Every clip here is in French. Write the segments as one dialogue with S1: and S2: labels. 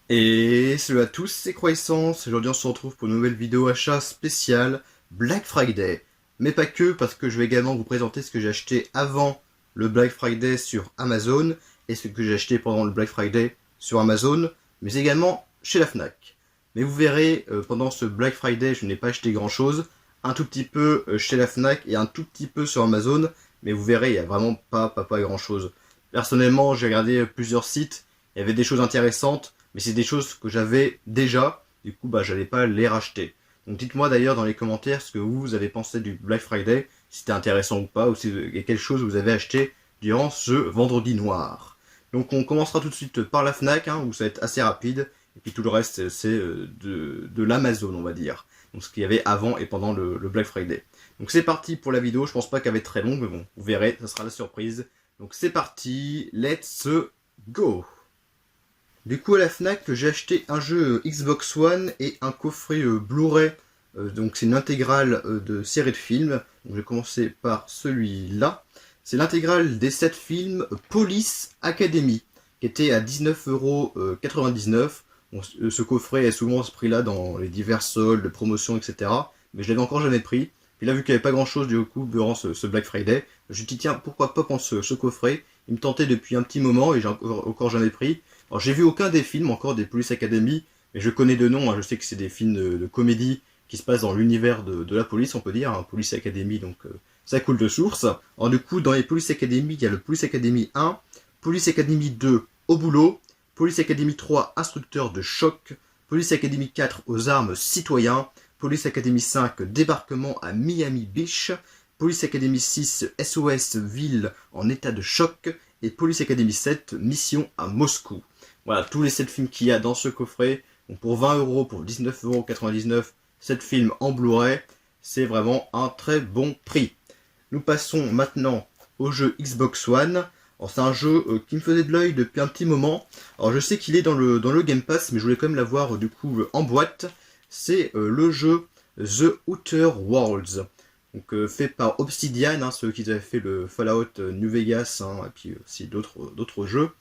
S1: Et salut à tous, c'est Croissance. Aujourd'hui on se retrouve pour une nouvelle vidéo achat spéciale Black Friday. Mais pas que, parce que je vais également vous présenter ce que j'ai acheté avant le Black Friday sur Amazon et ce que j'ai acheté pendant le Black Friday sur Amazon, mais également chez la Fnac. Mais vous verrez, pendant ce Black Friday, je n'ai pas acheté grand chose, un tout petit peu chez la Fnac et un tout petit peu sur Amazon, mais vous verrez, il n'y a vraiment pas grand chose. Personnellement, j'ai regardé plusieurs sites, il y avait des choses intéressantes, mais c'est des choses que j'avais déjà, du coup j'allais pas les racheter. Donc dites-moi d'ailleurs dans les commentaires ce que vous avez pensé du Black Friday, si c'était intéressant ou pas, ou si quelle chose vous avez acheté durant ce vendredi noir. Donc on commencera tout de suite par la Fnac, où ça va être assez rapide, et puis tout le reste c'est de l'Amazon on va dire. Donc ce qu'il y avait avant et pendant le Black Friday. Donc c'est parti pour la vidéo, je pense pas qu'elle va être très longue, mais bon, vous verrez, ça sera la surprise. Donc c'est parti, let's go! Du coup à la Fnac j'ai acheté un jeu Xbox One et un coffret Blu-ray, donc c'est une intégrale de série de films. Donc je vais commencer par celui-là. C'est l'intégrale des 7 films Police Academy, qui était à 19,99 €. Bon, ce coffret est souvent à ce prix-là dans les divers soldes, promotions, etc. Mais je l'avais encore jamais pris. Puis là, vu qu'il n'y avait pas grand-chose du coup durant ce Black Friday, je me suis dit tiens, pourquoi pas prendre ce coffret. Il me tentait depuis un petit moment et j'ai encore jamais pris. Alors j'ai vu aucun des films encore des Police Academy, mais je connais de nom, je sais que c'est des films de comédie qui se passent dans l'univers de la police, on peut dire, Police Academy, donc ça coule de source. Alors du coup, dans les Police Academy, il y a le Police Academy 1, Police Academy 2, au boulot, Police Academy 3, instructeur de choc, Police Academy 4, aux armes citoyens, Police Academy 5, débarquement à Miami Beach, Police Academy 6, SOS ville en état de choc, et Police Academy 7, mission à Moscou. Voilà, tous les 7 films qu'il y a dans ce coffret. Donc pour 20 €, pour 19,99 €, 7 films en Blu-ray, c'est vraiment un très bon prix. Nous passons maintenant au jeu Xbox One. Alors c'est un jeu qui me faisait de l'œil depuis un petit moment. Alors je sais qu'il est dans le Game Pass, mais je voulais quand même l'avoir du coup en boîte. C'est le jeu The Outer Worlds. Donc fait par Obsidian, ceux qui avaient fait le Fallout New Vegas, et puis aussi d'autres jeux.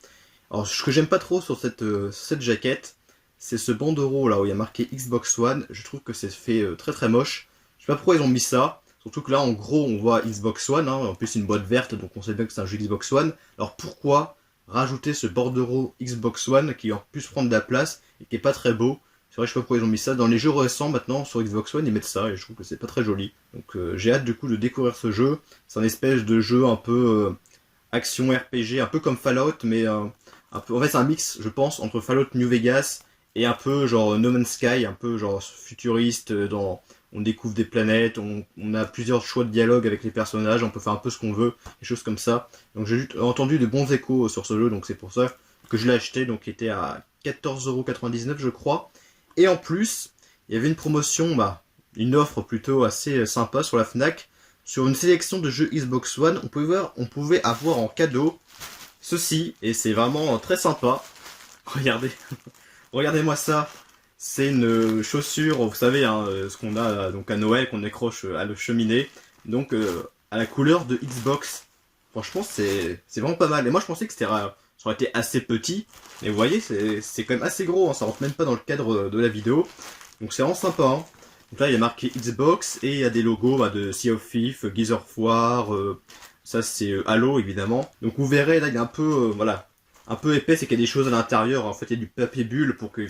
S1: Alors, ce que j'aime pas trop sur cette jaquette, c'est ce bandeau là où il y a marqué Xbox One. Je trouve que c'est fait très très moche. Je sais pas pourquoi ils ont mis ça. Surtout que là, en gros, on voit Xbox One. En plus, c'est une boîte verte, donc on sait bien que c'est un jeu Xbox One. Alors, pourquoi rajouter ce bordereau Xbox One qui en plus prend de la place et qui est pas très beau? C'est vrai, je sais pas pourquoi ils ont mis ça. Dans les jeux récents, maintenant, sur Xbox One, ils mettent ça et je trouve que c'est pas très joli. Donc, j'ai hâte du coup de découvrir ce jeu. C'est un espèce de jeu un peu action RPG, un peu comme Fallout, mais un peu, en fait c'est un mix je pense entre Fallout New Vegas et un peu genre No Man's Sky, un peu genre futuriste, on découvre des planètes, on a plusieurs choix de dialogue avec les personnages, on peut faire un peu ce qu'on veut, des choses comme ça. Donc j'ai entendu de bons échos sur ce jeu, donc c'est pour ça que je l'ai acheté, donc il était à 14,99 € je crois. Et en plus, il y avait une promotion, une offre plutôt assez sympa sur la Fnac, sur une sélection de jeux Xbox One, on pouvait avoir en cadeau ceci, et c'est vraiment très sympa. Regardez, regardez-moi ça. C'est une chaussure, vous savez, ce qu'on a donc à Noël, qu'on accroche à la cheminée, donc à la couleur de Xbox. Franchement, c'est vraiment pas mal. Et moi, je pensais que ça aurait été assez petit, mais vous voyez, c'est quand même assez gros, ça rentre même pas dans le cadre de la vidéo. Donc c'est vraiment sympa. Donc là, il y a marqué Xbox et il y a des logos de Sea of Thieves, Gears of War, ça c'est Halo évidemment. Donc vous verrez, là il y a un peu, voilà, un peu épais, c'est qu'il y a des choses à l'intérieur. En fait, il y a du papier bulle pour que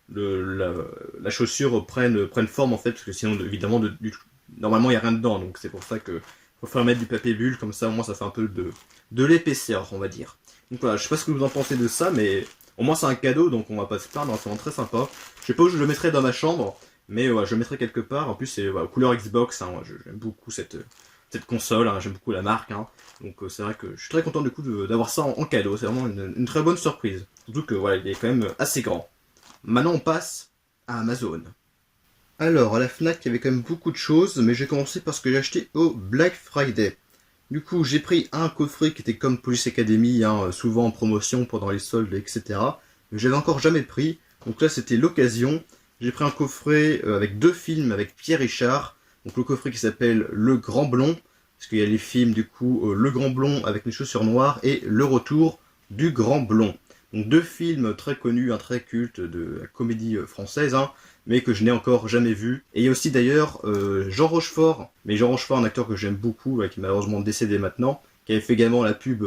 S1: la chaussure prenne forme en fait, parce que sinon évidemment, normalement il n'y a rien dedans. Donc c'est pour ça que faut faire mettre du papier bulle, comme ça au moins ça fait un peu de l'épaisseur, on va dire. Donc voilà, je sais pas ce que vous en pensez de ça, mais au moins c'est un cadeau, donc on va pas se plaindre, c'est vraiment très sympa. Je sais pas où je le mettrai dans ma chambre, mais je le mettrai quelque part. En plus c'est couleur Xbox, moi j'aime beaucoup cette console, j'aime beaucoup la marque. Donc c'est vrai que je suis très content du coup d'avoir ça en cadeau, c'est vraiment une très bonne surprise. Surtout que voilà, il est quand même assez grand. Maintenant on passe à Amazon. Alors à la Fnac il y avait quand même beaucoup de choses, mais j'ai commencé par ce que j'ai acheté au Black Friday. Du coup j'ai pris un coffret qui était comme Police Academy, souvent en promotion pendant les soldes, etc. Mais j'avais encore jamais pris, donc là c'était l'occasion. J'ai pris un coffret avec 2 films avec Pierre Richard. Donc le coffret qui s'appelle Le Grand Blond, parce qu'il y a les films du coup Le Grand Blond avec les chaussures noires et Le Retour du Grand Blond. Donc 2 films très connus, un très culte de la comédie française, hein, mais que je n'ai encore jamais vu. Et il y a aussi d'ailleurs Jean Rochefort, mais Jean Rochefort, un acteur que j'aime beaucoup, qui est malheureusement décédé maintenant, qui avait fait également la pub.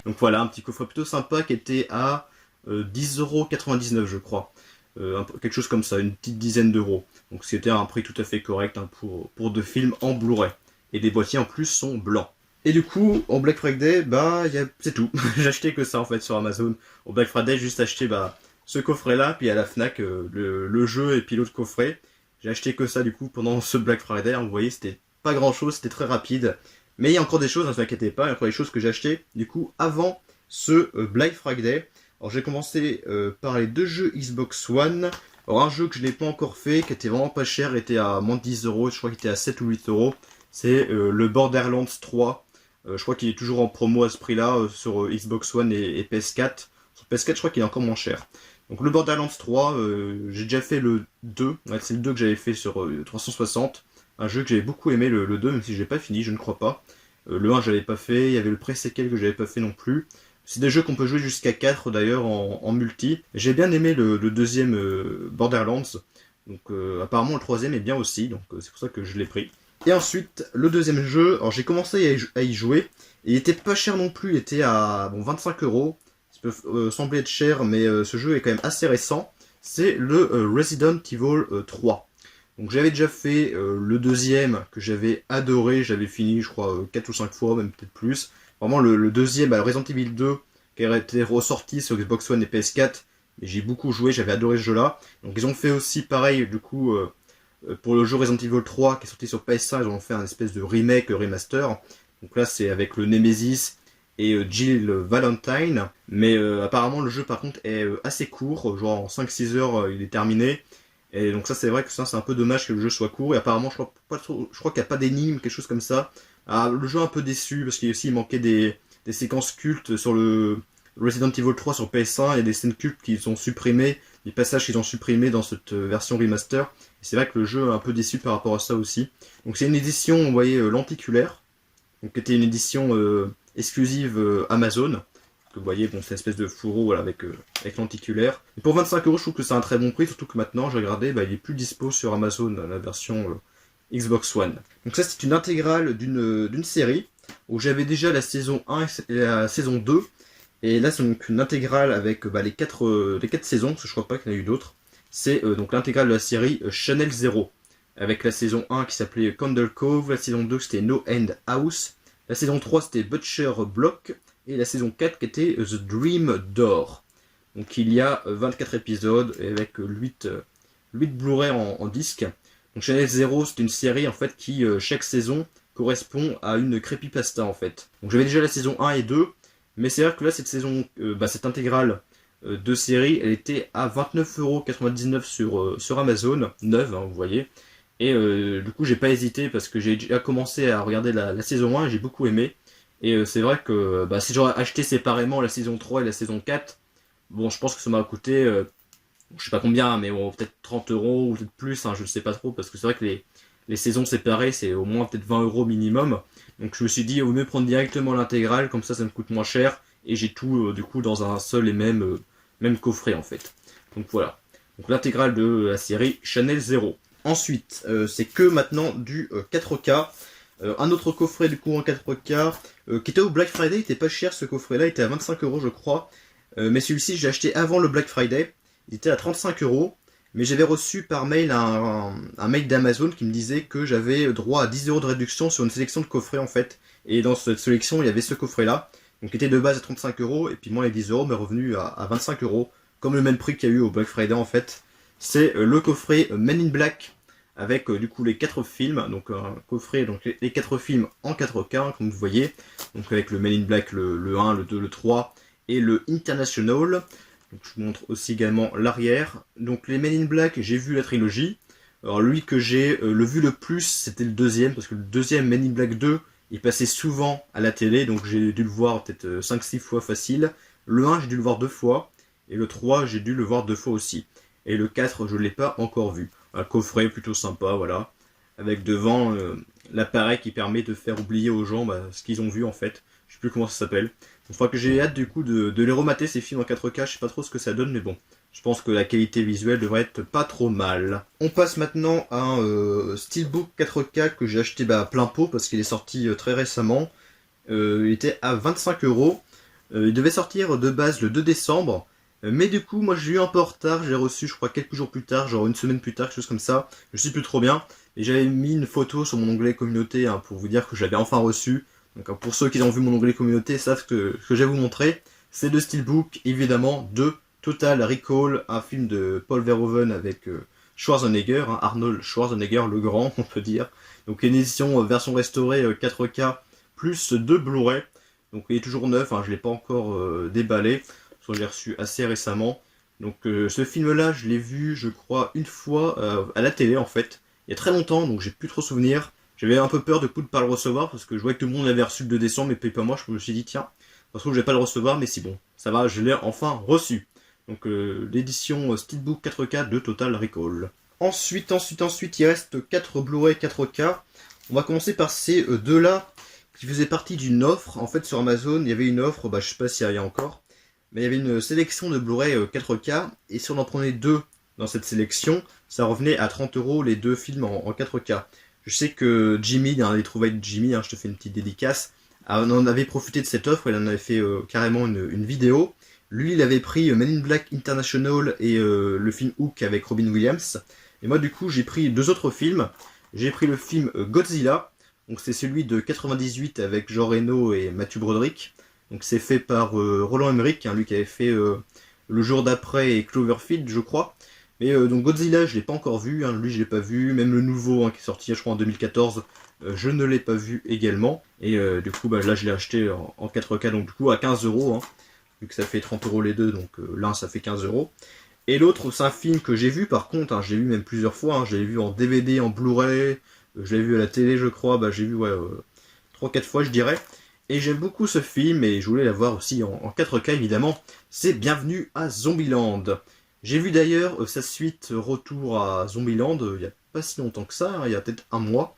S1: Donc voilà, un petit coffret plutôt sympa qui était à 10,99 € je crois. Quelque chose comme ça, une petite dizaine d'euros. Donc c'était un prix tout à fait correct, hein, pour 2 films en Blu-ray. Et les boîtiers en plus sont blancs. Et du coup, en Black Friday, c'est tout. J'ai acheté que ça en fait sur Amazon. Au Black Friday, j'ai juste acheté ce coffret-là, puis à la Fnac, le jeu et puis l'autre coffret. J'ai acheté que ça du coup pendant ce Black Friday. Hein, vous voyez, c'était pas grand-chose, c'était très rapide. Mais il y a encore des choses, ne vous inquiétez pas, il y a encore des choses que j'ai achetées du coup avant ce Black Friday. Alors j'ai commencé par les 2 jeux Xbox One. Alors un jeu que je n'ai pas encore fait, qui était vraiment pas cher, était à moins de 10 €, je crois qu'il était à 7 ou 8 €. C'est le Borderlands 3. Je crois qu'il est toujours en promo à ce prix-là sur Xbox One et PS4. Sur PS4, je crois qu'il est encore moins cher. Donc le Borderlands 3, j'ai déjà fait le 2. Ouais, c'est le 2 que j'avais fait sur 360. Un jeu que j'avais beaucoup aimé, le 2, même si je l'ai pas fini, je ne crois pas. Le 1, je l'avais pas fait. Il y avait le pré-sequel que j'avais pas fait non plus. C'est des jeux qu'on peut jouer jusqu'à 4 d'ailleurs en multi. J'ai bien aimé le deuxième Borderlands. Donc apparemment le troisième est bien aussi, donc c'est pour ça que je l'ai pris. Et ensuite, le deuxième jeu, alors j'ai commencé à y jouer, et il était pas cher non plus, il était à 25 €. Ça peut sembler être cher, mais ce jeu est quand même assez récent. C'est le Resident Evil 3. Donc j'avais déjà fait le deuxième, que j'avais adoré, j'avais fini je crois 4 ou 5 fois, même peut-être plus. Vraiment le deuxième, le Resident Evil 2, qui a été ressorti sur Xbox One et PS4, et j'ai beaucoup joué, j'avais adoré ce jeu-là. Donc ils ont fait aussi pareil, du coup, pour le jeu Resident Evil 3, qui est sorti sur PS5, ils ont fait un espèce de remake, remaster. Donc là c'est avec le Nemesis et Jill Valentine. Mais apparemment le jeu par contre est assez court, genre en 5-6 heures il est terminé. Et donc ça c'est vrai que ça c'est un peu dommage que le jeu soit court. Et apparemment je crois qu'il n'y a pas d'énigmes, quelque chose comme ça. Ah, le jeu est un peu déçu parce qu'il manquait des séquences cultes sur le Resident Evil 3 sur PS1. Il y a des scènes cultes qui sont supprimées, des passages qu'ils ont supprimés dans cette version remaster. Et c'est vrai que le jeu est un peu déçu par rapport à ça aussi. Donc c'est une édition, vous voyez, lenticulaire. Donc qui était une édition exclusive Amazon. Vous voyez, bon, c'est une espèce de fourreau voilà, avec lenticulaire. Et pour 25 €, je trouve que c'est un très bon prix, surtout que maintenant, j'ai regardé, il est plus dispo sur Amazon, la version Xbox One. Donc ça, c'est une intégrale d'une série, où j'avais déjà la saison 1 et la saison 2. Et là, c'est donc une intégrale avec les 4 saisons, parce que je crois pas qu'il y en a eu d'autres. C'est donc l'intégrale de la série Channel Zero, avec la saison 1 qui s'appelait Candle Cove, la saison 2 c'était No End House, la saison 3 c'était Butcher Block, et la saison 4 qui était The Dream Door. Donc il y a 24 épisodes avec 8 Blu-ray en disque. Donc Channel Zero c'est une série en fait qui chaque saison correspond à une creepypasta en fait. Donc j'avais déjà la saison 1 et 2, mais c'est vrai que là cette saison, cette intégrale de série, elle était à 29,99 € sur Amazon, neuve, hein, vous voyez. Et du coup j'ai pas hésité parce que j'ai déjà commencé à regarder la saison 1 et j'ai beaucoup aimé. Et c'est vrai que si j'aurais acheté séparément la saison 3 et la saison 4, bon je pense que ça m'a coûté, je sais pas combien, mais bon, peut-être 30 € ou peut-être plus, hein, je ne sais pas trop, parce que c'est vrai que les saisons séparées c'est au moins peut-être 20 € minimum. Donc je me suis dit, il vaut mieux prendre directement l'intégrale, comme ça me coûte moins cher, et j'ai tout du coup dans un seul et même coffret en fait. Donc voilà. Donc l'intégrale de la série Channel Zero. Ensuite, c'est que maintenant du 4K. Un autre coffret du coup en 4K qui était au Black Friday, il était pas cher ce coffret là, il était à 25 € je crois. Mais celui-ci j'ai acheté avant le Black Friday, il était à 35 €. Mais j'avais reçu par mail un mail d'Amazon qui me disait que j'avais droit à 10 € de réduction sur une sélection de coffrets en fait. Et dans cette sélection il y avait ce coffret là. Donc il était de base à 35 €, et puis moi les 10 € m'est revenu à 25 €, comme le même prix qu'il y a eu au Black Friday en fait. C'est le coffret Men in Black, avec du coup les 4 films, donc un coffret, donc les 4 films en 4K, comme vous voyez, donc avec le Men in Black, le 1, le 2, le 3, et le International. Donc je vous montre aussi également l'arrière. Donc les Men in Black, j'ai vu la trilogie. Alors lui que j'ai vu le plus, c'était le deuxième, parce que le deuxième Men in Black 2, il passait souvent à la télé, donc j'ai dû le voir peut-être 5-6 fois facile. Le 1, j'ai dû le voir 2 fois, et le 3, j'ai dû le voir 2 fois aussi. Et le 4, je ne l'ai pas encore vu. Un coffret plutôt sympa, voilà, avec devant l'appareil qui permet de faire oublier aux gens ce qu'ils ont vu en fait. Je sais plus comment ça s'appelle. Une fois que j'ai hâte du coup de les remater ces films en 4K, je sais pas trop ce que ça donne, mais bon. Je pense que la qualité visuelle devrait être pas trop mal. On passe maintenant à un Steelbook 4K que j'ai acheté plein pot parce qu'il est sorti très récemment. Il était à 25 euros. Il devait sortir de base le 2 décembre. Mais du coup, moi j'ai eu un peu en retard. Je l'ai reçu, je crois, quelques jours plus tard, genre une semaine plus tard, quelque chose comme ça. Je sais plus trop bien. Et j'avais mis une photo sur mon onglet communauté pour vous dire que je l'avais enfin reçu. Donc pour ceux qui ont vu mon onglet communauté savent que ce que je vais vous montrer, c'est le Steelbook, évidemment, de Total Recall, un film de Paul Verhoeven avec Schwarzenegger, Arnold Schwarzenegger le grand, on peut dire. Donc une édition version restaurée 4K plus 2 Blu-ray. Donc il est toujours neuf, je ne l'ai pas encore déballé, soit je l'ai reçu assez récemment. Donc ce film-là, je l'ai vu, je crois, une fois à la télé en fait, il y a très longtemps, donc j'ai plus trop souvenir. J'avais un peu peur de pas le recevoir parce que je voyais que tout le monde l'avait reçu le 2 décembre, mais pas moi. Je me suis dit tiens, parce que je vais pas le recevoir, mais si bon, ça va, je l'ai enfin reçu. Donc l'édition Steelbook 4K de Total Recall. Ensuite, il reste 4 Blu-ray 4K. On va commencer par ces deux-là qui faisaient partie d'une offre. En fait, sur Amazon, il y avait une offre, je sais pas s'il y a encore, mais il y avait une sélection de Blu-ray 4K, et si on en prenait deux dans cette sélection, ça revenait à 30 euros les deux films en 4K. Je sais que Jimmy, dans les trouvailles de Jimmy, je te fais une petite dédicace, on en avait profité de cette offre, il en avait fait carrément une vidéo. Lui, il avait pris Men in Black International et le film Hook avec Robin Williams. Et moi, du coup, j'ai pris deux autres films. J'ai pris le film Godzilla, donc c'est celui de 98 avec Jean Reno et Matthew Broderick. Donc c'est fait par Roland Emmerich, lui qui avait fait Le Jour d'après et Cloverfield, je crois. Mais donc Godzilla, je l'ai pas encore vu, lui je l'ai pas vu, même le nouveau qui est sorti je crois en 2014, je ne l'ai pas vu également. Et du coup là je l'ai acheté en 4K, donc du coup à 15 euros, vu que ça fait 30 euros les deux, donc l'un ça fait 15 euros. Et l'autre c'est un film que j'ai vu par contre, je l'ai vu même plusieurs fois, je l'ai vu en DVD, en Blu-ray, je l'ai vu à la télé je crois, j'ai vu 3-4 fois je dirais. Et j'aime beaucoup ce film et je voulais l'avoir aussi en 4K évidemment, c'est Bienvenue à Zombieland. J'ai vu d'ailleurs sa suite Retour à Zombieland il n'y a pas si longtemps que ça, il y a peut-être un mois.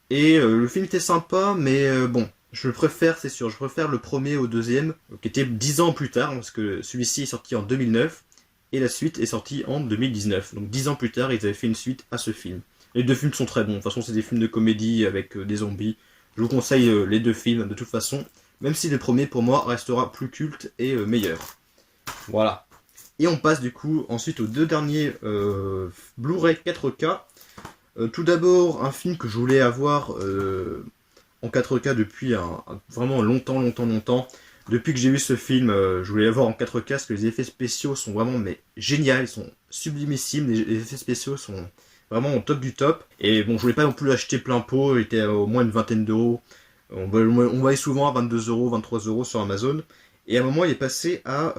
S1: Et le film était sympa, mais bon, je le préfère, c'est sûr, je préfère le premier au deuxième, qui était 10 ans plus tard, parce que celui-ci est sorti en 2009, et la suite est sortie en 2019. Donc 10 ans plus tard, ils avaient fait une suite à ce film. Les deux films sont très bons, de toute façon c'est des films de comédie avec des zombies. Je vous conseille les deux films de toute façon, même si le premier pour moi restera plus culte et meilleur. Voilà. Et on passe du coup ensuite aux deux derniers Blu-ray 4K. Tout d'abord un film que je voulais avoir en 4K depuis vraiment longtemps. Depuis que j'ai vu ce film, je voulais l'avoir en 4K parce que les effets spéciaux sont vraiment géniaux, ils sont sublimissimes, les effets spéciaux sont vraiment au top du top. Et bon, je voulais pas non plus l'acheter plein pot, il était à au moins une vingtaine d'euros. On voyait souvent à 22 euros, 23 euros sur Amazon. Et à un moment, il est passé à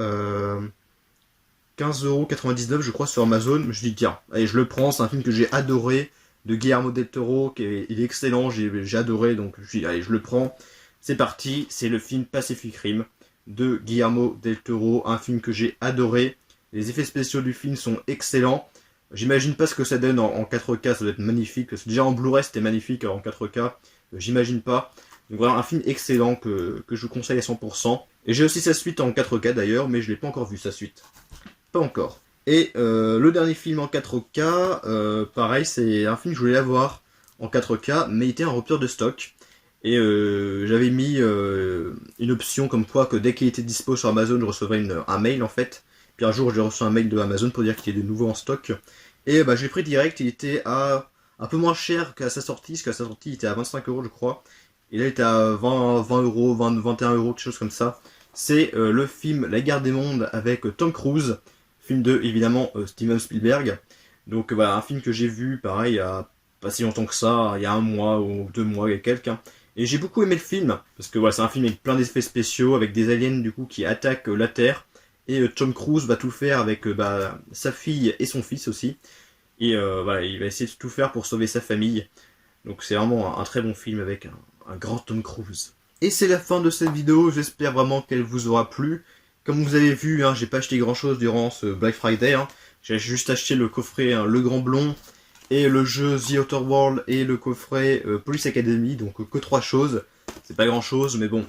S1: 15,99€ je crois sur Amazon. Je me suis dit tiens, allez je le prends, c'est un film que j'ai adoré, de Guillermo del Toro, il est excellent, j'ai adoré, donc je me suis dit allez je le prends. C'est parti, c'est le film Pacific Rim de Guillermo del Toro, un film que j'ai adoré. Les effets spéciaux du film sont excellents. J'imagine pas ce que ça donne en 4K, ça doit être magnifique, parce que déjà en Blu-ray c'était magnifique, alors en 4K, j'imagine pas. Donc voilà, un film excellent que je vous conseille à 100%. Et j'ai aussi sa suite en 4K d'ailleurs, mais je l'ai pas encore vu sa suite. Pas encore. Et le dernier film en 4K, pareil, c'est un film que je voulais avoir en 4K, mais il était en rupture de stock. Et j'avais mis une option comme quoi que dès qu'il était dispo sur Amazon, je recevrais un mail en fait. Puis un jour, j'ai reçu un mail de Amazon pour dire qu'il était de nouveau en stock. Et je l'ai pris direct, il était à un peu moins cher qu'à sa sortie, parce qu'à sa sortie, il était à 25 euros je crois. Et là, il était à 20 euros, 21 euros, quelque chose comme ça. C'est le film La Guerre des Mondes avec Tom Cruise. Film de, évidemment, Steven Spielberg. Donc voilà, un film que j'ai vu, pareil, il y a pas si longtemps que ça, il y a un mois ou 2 mois et quelques. Et j'ai beaucoup aimé le film, parce que voilà, c'est un film avec plein d'effets spéciaux, avec des aliens du coup qui attaquent la Terre. Et Tom Cruise va tout faire avec sa fille et son fils aussi. Et voilà, il va essayer de tout faire pour sauver sa famille. Donc c'est vraiment un très bon film avec un grand Tom Cruise. Et c'est la fin de cette vidéo, j'espère vraiment qu'elle vous aura plu. Comme vous avez vu, j'ai pas acheté grand chose durant ce Black Friday. J'ai juste acheté le coffret Le Grand Blond et le jeu The Outer World et le coffret Police Academy, donc que 3 choses. C'est pas grand chose, mais bon,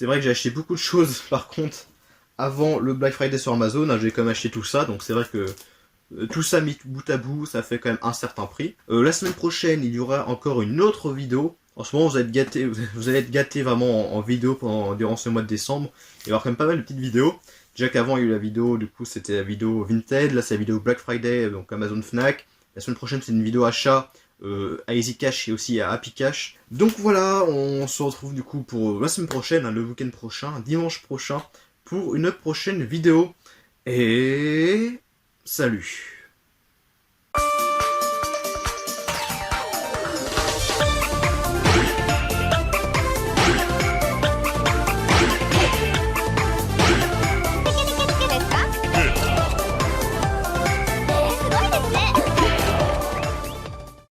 S1: C'est vrai que j'ai acheté beaucoup de choses par contre avant le Black Friday sur Amazon. Hein, j'ai quand même acheté tout ça, donc c'est vrai que tout ça mis bout à bout, ça fait quand même un certain prix. La semaine prochaine, il y aura encore une autre vidéo. En ce moment, vous allez être gâtés, vous allez être gâtés vraiment en vidéo durant ce mois de décembre. Il va y avoir quand même pas mal de petites vidéos. Déjà qu'avant, il y a eu la vidéo, du coup, c'était la vidéo Vinted. Là, c'est la vidéo Black Friday, donc Amazon Fnac. La semaine prochaine, c'est une vidéo achat à Easy Cash et aussi à Happy Cash. Donc voilà, on se retrouve du coup pour la semaine prochaine, hein, le week-end prochain, dimanche prochain, pour une prochaine vidéo. Et salut!